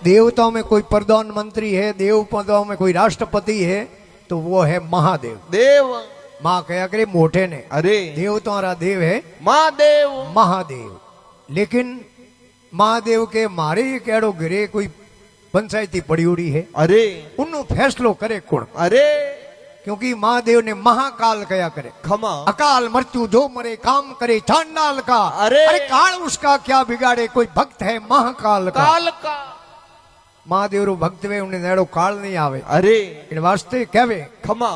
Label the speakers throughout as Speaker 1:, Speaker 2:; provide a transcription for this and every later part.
Speaker 1: देवताओं में कोई प्रधानमंत्री है, देवताओं में कोई राष्ट्रपति है, तो वो है महादेव।
Speaker 2: देव
Speaker 1: माँ कया करे मोटे ने,
Speaker 2: अरे
Speaker 1: देवताओं रा देव है
Speaker 2: महादेव।
Speaker 1: महादेव। लेकिन महादेव के मारे एक एड़ो गिरे कोई पंचायती पड़ी उड़ी है,
Speaker 2: अरे
Speaker 1: उन्नो फैसलो करे कौन?
Speaker 2: अरे
Speaker 1: क्योंकि महादेव ने महाकाल कया करे,
Speaker 2: खमा
Speaker 1: अकाल मृत्यु जो मरे काम करे चांडाल का।
Speaker 2: अरे
Speaker 1: काल उसका क्या बिगाड़े, कोई भक्त है महाकाल का।
Speaker 2: काल का
Speaker 1: महादेव रो भक्त वे उन्हें नेड़ो काल नहीं आवे।
Speaker 2: अरे
Speaker 1: इन वास्ते कहवे
Speaker 2: खमा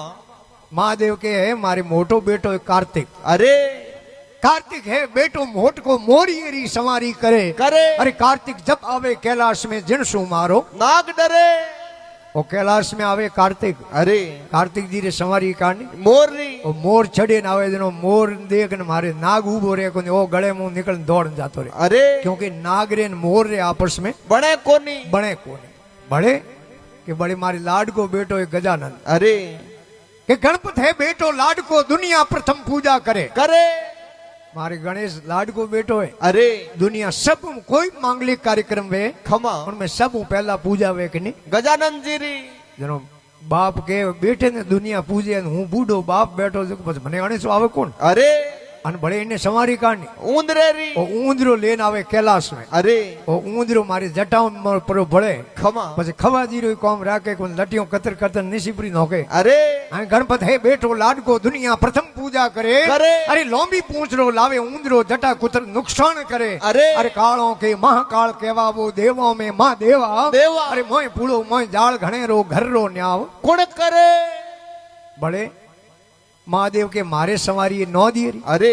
Speaker 1: महादेव के है मारे मोटो बेटो है कार्तिक।
Speaker 2: अरे
Speaker 1: कार्तिक है बेटो मोट को मोरियरी सवारी करे।
Speaker 2: करे
Speaker 1: अरे कार्तिक जब आवे कैलाश में जिनसु मारो
Speaker 2: नाग डरे।
Speaker 1: वो कैलाश में आवे कार्तिक,
Speaker 2: अरे
Speaker 1: कार्तिक जी रे सवारी कानी
Speaker 2: मोरनी
Speaker 1: वो मोर चढ़े ना आवे जनो मोर देख न मारे नाग उबो रे को वो गले मुंह निकल दौड़ जातो रे।
Speaker 2: अरे
Speaker 1: क्योंकि नाग रे न मोर रे आपस में
Speaker 2: बने कोनी
Speaker 1: बने कोनी। बड़े कि बड़े मारी लाड को बेटो है गजानंद।
Speaker 2: अरे
Speaker 1: कि गणपत है बेटो लाड को दुनिया प्रथम पूजा करे।
Speaker 2: करे
Speaker 1: मारे गणेश लाड को बेटो है।
Speaker 2: अरे
Speaker 1: दुनिया सब कोई मांगलिक कार्यक्रम वे
Speaker 2: खमा
Speaker 1: उनमें सब पहला पूजा वे कि नहीं
Speaker 2: गजानंद जी री
Speaker 1: जनो बाप के बेटे ने दुनिया पूजे हूँ बूढ़ो बाप बैठो मने गणेश आवे कौन?
Speaker 2: अरे
Speaker 1: अन बड़े इन्हें सवारी काढ़नी
Speaker 2: ऊंदरे री
Speaker 1: वो ऊंदरो लेन आवे कैलाश में।
Speaker 2: अरे
Speaker 1: वो ऊंदरो मारे जटाओं में परो बड़े
Speaker 2: खमा
Speaker 1: પછી ખવાજી રો કોમ રાખે કોન લટિયો કતર કતર નિશીપરી નોકે।
Speaker 2: अरे
Speaker 1: આ ગણપત હે બેટો લાડકો दुनिया प्रथम पूजा करे।
Speaker 2: करे
Speaker 1: अरे लोंबी पूंछरो लावे ऊंदरो जटा कुतर नुकसान करे।
Speaker 2: अरे
Speaker 1: अरे कालों के महाकाल कहवा वो देवों में मां देवा।
Speaker 2: देवा
Speaker 1: अरे मोय पूड़ो मोय जाल घणे रो घर रो न्याव
Speaker 2: कौन करे
Speaker 1: बड़े महादेव के मारे सवारी नौ दियरी।
Speaker 2: अरे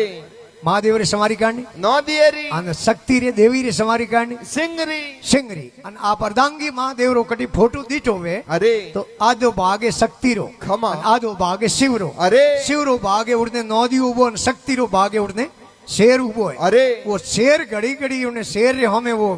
Speaker 1: महादेव रे सवारी काढ़नी
Speaker 2: नौ दियरी
Speaker 1: अन शक्ति रे देवी रे सवारी काढ़नी
Speaker 2: सिंगरी
Speaker 1: सिंगरी अन आप अर्धांगी महादेव रो कटी फोटो दीठो वे।
Speaker 2: अरे
Speaker 1: तो आधो भागे शक्ति रो
Speaker 2: खमा
Speaker 1: आधो भागे शिव रो।
Speaker 2: अरे
Speaker 1: शिव रो भागे उड़ने नौदी उबो अन शक्ति रो भागे उड़ने शेर उबो है।
Speaker 2: अरे
Speaker 1: वो शेर घड़ी घड़ी उन्हें शेर रे हमें वो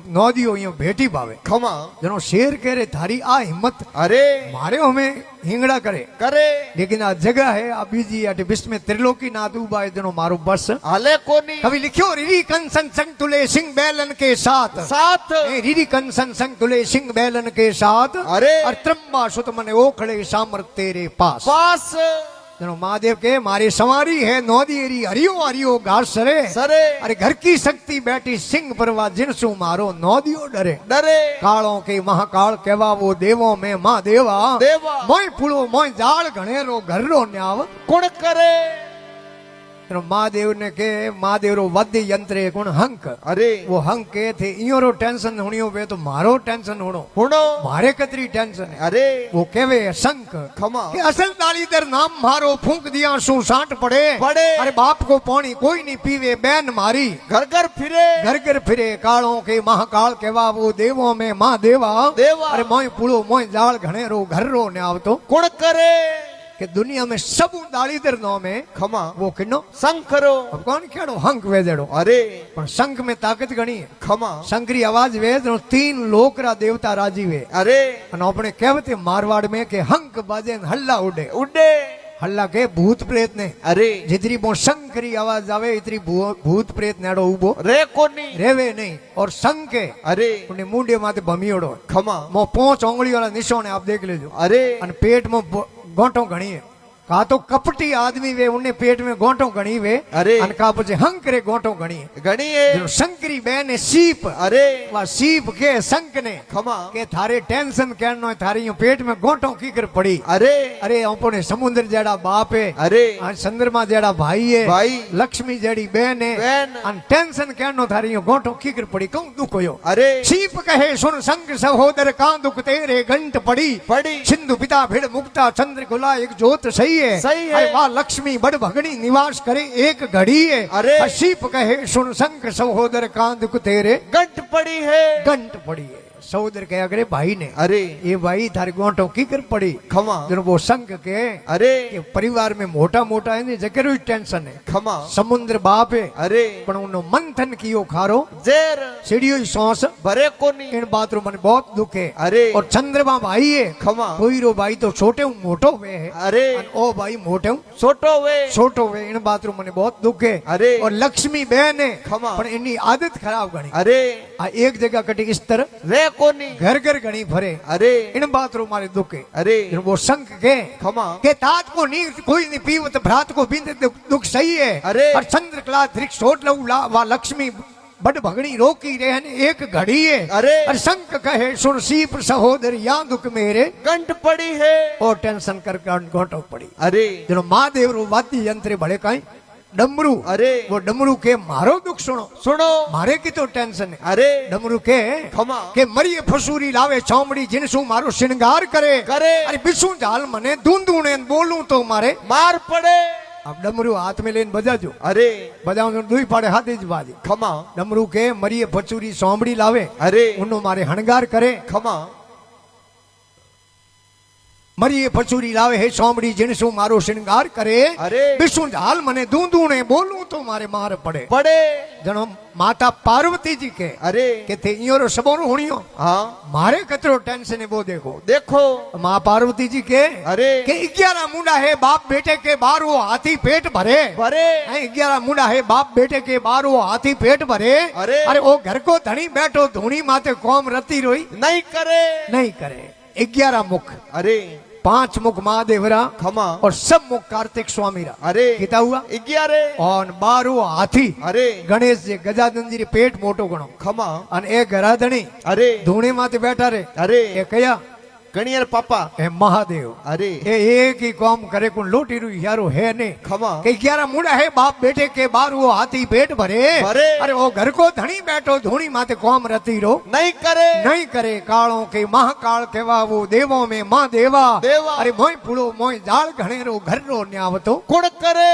Speaker 1: नौदियो यो भेटी पावे।
Speaker 2: खमा
Speaker 1: जनो शेर कह रे थारी आ हिम्मत
Speaker 2: अरे
Speaker 1: मारे हमें हिंगड़ा करे
Speaker 2: करे
Speaker 1: लेकिन आ जगह है आ बीजी अटे विश्व में त्रिलोकी नाथ उबा है जनो मारो बस
Speaker 2: हाले कोनी।
Speaker 1: कभी लिखियो रिरी कंसन संग तुले सिंह बैलन के साथ
Speaker 2: साथ
Speaker 1: रिरी कंसन संग तुले सिंह बैलन के साथ।
Speaker 2: अरे
Speaker 1: और त्रम्बा सुत मने ओखड़े सामर तेरे पास
Speaker 2: पास
Speaker 1: जनो महादेव के मारी सवारी है नौदियरी हरियो हरियो घास सरे।
Speaker 2: सरे
Speaker 1: अरे घर की शक्ति बैठी सिंह परवा जिनसु मारो नौदियो डरे।
Speaker 2: डरे
Speaker 1: कालों के महाकाल कहवा वो देवों में मां देवा।
Speaker 2: देवा
Speaker 1: मोय पुड़ो मोय जाल घणेरो घर रो न्याव
Speaker 2: कौन करे
Speaker 1: महादेव ने के महादेव रो वाद्य यंत्र है कौन? हंक।
Speaker 2: अरे
Speaker 1: वो हंक के थे इयो रो टेंशन हुणियो वे तो मारो टेंशन हुणो
Speaker 2: हुणो
Speaker 1: मारे कतरी टेंशन है।
Speaker 2: अरे
Speaker 1: वो केवे शंख
Speaker 2: खमा
Speaker 1: कि असल दालीदर नाम मारो फूंक दिया सु साठ पड़े।
Speaker 2: पड़े
Speaker 1: अरे बाप को पानी कोई नहीं पीवे बैन मारी
Speaker 2: घर घर फिरे
Speaker 1: घर घर फिरे। कालों के महाकाल कहवा वो देवों में मां देवा।
Speaker 2: देवा
Speaker 1: अरे मोय पुड़ो मोय जाल घणे रो घर रो ने आवतो
Speaker 2: कौन करे
Speaker 1: कि दुनिया में सब दालीदर नो में
Speaker 2: खमा
Speaker 1: वो किनो
Speaker 2: शंकरो
Speaker 1: अब कौन केड़ो हंक वेजड़ो।
Speaker 2: अरे
Speaker 1: पण शंख में ताकत घणी है।
Speaker 2: खमा
Speaker 1: शंकरी आवाज वे तो 3 लोक रा देवता राजी वे।
Speaker 2: अरे
Speaker 1: अन अपने कहते मारवाड़ में के हंक बाजे हल्ला उड़े
Speaker 2: उड़े
Speaker 1: हल्ला के भूत प्रेत ने।
Speaker 2: अरे
Speaker 1: जितनी वो शंकरी आवाज आवे इतनी भूत प्रेत नेड़ो उबो
Speaker 2: रे कोनी
Speaker 1: रेवे नहीं। और शंख के
Speaker 2: अरे
Speaker 1: उन्हें मुंडे माथे भमियोड़ो
Speaker 2: खमा
Speaker 1: मो 5 उंगली वाला निशान है आप देख लेजो।
Speaker 2: अरे
Speaker 1: अन पेट में गोंटो घणी है। का तो कपटी आदमी वे उन्हें पेट में गोंटो घणी वे।
Speaker 2: अरे
Speaker 1: अन का पछे हंक रे गोंटो घणी है
Speaker 2: घणी है
Speaker 1: जो शंकरी बहन है सीप।
Speaker 2: अरे
Speaker 1: वा सीप के शंख ने
Speaker 2: खमा
Speaker 1: के थारे टेंशन कहनो है थारी यूं पेट में गोंटो की कर पड़ी।
Speaker 2: अरे
Speaker 1: अरे अपने समुद्र जेड़ा बाप है।
Speaker 2: अरे
Speaker 1: चंद्रमा जेड़ा भाई है।
Speaker 2: भाई
Speaker 1: लक्ष्मी जेड़ी बहन है।
Speaker 2: बहन
Speaker 1: अन टेंशन कहनो थारी यूं गोंटो की कर पड़ी कहूं दुख होयो।
Speaker 2: अरे
Speaker 1: सीप कहे सुन संग सहोदर का दुख तेरे घंट पड़ी
Speaker 2: पड़ी
Speaker 1: सिंधु पिता भिड़ मुक्ता चंद्र खुला एक जोत सही है।
Speaker 2: सही है।
Speaker 1: अरे वाह लक्ष्मी बड़ भगनी निवास करे एक घड़ी है।
Speaker 2: अरे
Speaker 1: सीप कहे सुन संग सहोदर का दुख तेरे
Speaker 2: गंट पड़ी है
Speaker 1: घंट पड़ी है। सहोदर कहे अगरे भाई ने
Speaker 2: अरे
Speaker 1: ये भाई थारे गोंटो की कर पड़ी
Speaker 2: खमा
Speaker 1: जब वो संग के
Speaker 2: अरे
Speaker 1: कि परिवार में मोटा मोटा है जकरो टेंशन है।
Speaker 2: खमा
Speaker 1: समुद्र बाप है।
Speaker 2: अरे
Speaker 1: पण उनो मंथन कियो खारो
Speaker 2: जेर
Speaker 1: सीढ़ियो सौस
Speaker 2: भरे कोनी
Speaker 1: इन बात रो मन बहुत दुख है।
Speaker 2: अरे
Speaker 1: और चंद्रमा भाई है।
Speaker 2: खमा
Speaker 1: कोई रो भाई तो छोटे मोटो वे है।
Speaker 2: अरे
Speaker 1: ओ भाई मोटे
Speaker 2: छोटो वे
Speaker 1: छोटो वे इन बात रो मन बहुत दुख है।
Speaker 2: अरे
Speaker 1: और लक्ष्मी बहन है
Speaker 2: खमा
Speaker 1: पण इनी आदत खराब गणी।
Speaker 2: अरे
Speaker 1: आ एक जगह कटी इस तरह
Speaker 2: रे है कोनी
Speaker 1: घर घर घणी फरे
Speaker 2: अरे
Speaker 1: इन बात रो मारे दुखे
Speaker 2: अरे
Speaker 1: वो संक के
Speaker 2: खमा
Speaker 1: के तात को नी कोई नहीं पीवत भ्रात को बिंद दुख सही है
Speaker 2: अरे।
Speaker 1: और चंद्र कला धृक सोट लऊ वा लक्ष्मी बड़ भगणी रोकी रहन एक घड़ी है
Speaker 2: अरे।
Speaker 1: और संक कहे सुन सीप सहोदर या दुख मेरे
Speaker 2: गंट पड़ी है
Speaker 1: और टेंशन कर घोटो पड़ी
Speaker 2: अरे
Speaker 1: जनो महादेव रो वाद्य यंत्र भले काई डमरू
Speaker 2: अरे
Speaker 1: वो डमरू के मारो दुख सुनो
Speaker 2: सुनो
Speaker 1: मारे की तो टेंशन है
Speaker 2: अरे
Speaker 1: डमरू के
Speaker 2: खमा
Speaker 1: के मरिए फसूरी लावे चौमड़ी जिनसु मारो श्रृंगार करे
Speaker 2: करे
Speaker 1: अरे बिसू जाल मने दूंदूने बोलूं तो मारे
Speaker 2: मार पड़े
Speaker 1: अब डमरू हाथ में लेने बजाजो
Speaker 2: अरे
Speaker 1: बजाओ तो दुई पाड़े हाथ ज बाजी
Speaker 2: खमा
Speaker 1: डमरू के मरिए फसूरी चौमड़ी लावे
Speaker 2: अरे
Speaker 1: उन्नो मारे हणगार करे
Speaker 2: खमा
Speaker 1: मरिए फसूरी लावे हे चौमड़ी जिनसु मारो श्रृंगार करे
Speaker 2: अरे
Speaker 1: बिसू जाल मने दूंदूने बोलूं तो मारे मार पड़े
Speaker 2: पड़े
Speaker 1: जनो माता पार्वती जी के
Speaker 2: अरे
Speaker 1: के थे इयो सबोरो हुणियो
Speaker 2: हाँ
Speaker 1: मारे कतरो टेंशन है वो देखो
Speaker 2: देखो
Speaker 1: माँ पार्वती जी के
Speaker 2: अरे
Speaker 1: के 11 मुंडा है बाप बेटे के बार वो हाथी पेट भरे
Speaker 2: भरे
Speaker 1: 11 मुंडा है बाप बेटे के बार वो हाथी पेट भरे
Speaker 2: अरे।
Speaker 1: अरे वो घर को धनी बैठो धूनी माते कौम रती रोई
Speaker 2: नहीं करे
Speaker 1: नहीं करे 11 मुख
Speaker 2: अरे
Speaker 1: 5 मुख महादेवरा
Speaker 2: खमा
Speaker 1: और सब मुख कार्तिक स्वामी रा
Speaker 2: अरे
Speaker 1: किता हुआ
Speaker 2: 11
Speaker 1: और 12 हाथी
Speaker 2: अरे
Speaker 1: गणेश जी गजानंद जी पेट मोटो गणो
Speaker 2: खमा
Speaker 1: અને એ ગરાધણી
Speaker 2: अरे
Speaker 1: ધૂણી માથે બેઠા રે
Speaker 2: अरे
Speaker 1: એ કયા
Speaker 2: गणियर पापा
Speaker 1: એ મહાદેવ
Speaker 2: अरे
Speaker 1: એ એક ही काम करे को लोटी रू यारो है ने
Speaker 2: खमा
Speaker 1: કે 11 मुंडा है बाप बेटे के बार वो हाथी पेट भरे
Speaker 2: भरे।
Speaker 1: अरे वो घर को धनी बैठो धूणी माथे काम रती रो
Speaker 2: नहीं करे
Speaker 1: नहीं करे कालों के महाकाल केवा वो देवों में मां देवा
Speaker 2: देवा।
Speaker 1: अरे मोय पुड़ो मोय जाल घणेरो घर रो न्यावतो
Speaker 2: कुण करे